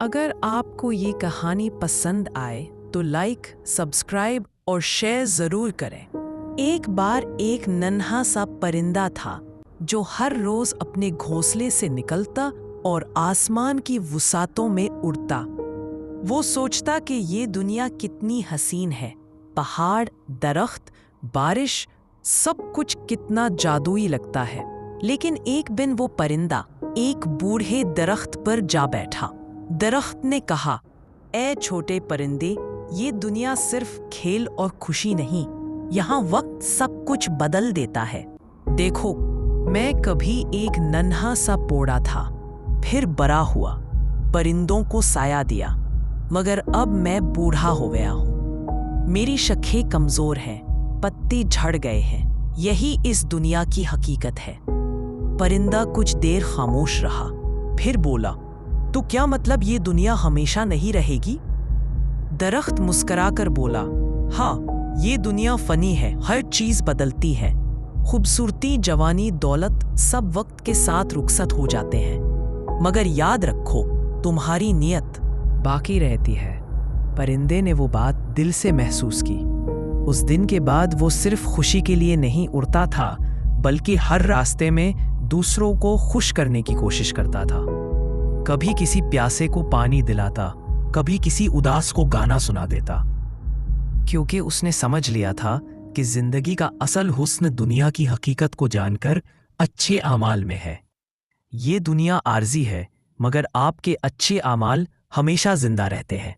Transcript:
अगर आपको ये कहानी पसंद आए तो लाइक, सब्सक्राइब और शेयर जरूर करें। एक बार एक नन्हा सा परिंदा था जो हर रोज अपने घोंसले से निकलता और आसमान की वुसातों में उड़ता। वो सोचता कि ये दुनिया कितनी हसीन है, पहाड़, दरख्त, बारिश, सब कुछ कितना जादुई लगता है। लेकिन एक दिन वो परिंदा एक बूढ़े दरख्त पर जा बैठा। दरख्त ने कहा, ए छोटे परिंदे, ये दुनिया सिर्फ खेल और खुशी नहीं, यहाँ वक्त सब कुछ बदल देता है। देखो, मैं कभी एक नन्हा सा पोड़ा था, फिर बड़ा हुआ, परिंदों को साया दिया, मगर अब मैं बूढ़ा हो गया हूँ। मेरी शखें कमजोर हैं, पत्ते झड़ गए हैं, यही इस दुनिया की हकीकत है। परिंदा कुछ देर खामोश रहा, फिर बोला, तो क्या मतलब ये दुनिया हमेशा नहीं रहेगी? दरख्त मुस्कुराकर बोला, हाँ, ये दुनिया फनी है, हर चीज बदलती है। खूबसूरती, जवानी, दौलत सब वक्त के साथ रुखसत हो जाते हैं, मगर याद रखो, तुम्हारी नियत बाकी रहती है। परिंदे ने वो बात दिल से महसूस की। उस दिन के बाद वो सिर्फ खुशी के लिए नहीं उड़ता था, बल्कि हर रास्ते में दूसरों को खुश करने की कोशिश करता था। कभी किसी प्यासे को पानी दिलाता, कभी किसी उदास को गाना सुना देता, क्योंकि उसने समझ लिया था कि जिंदगी का असल हुस्न दुनिया की हकीकत को जानकर अच्छे आमाल में है। ये दुनिया आर्जी है, मगर आपके अच्छे आमाल हमेशा जिंदा रहते हैं।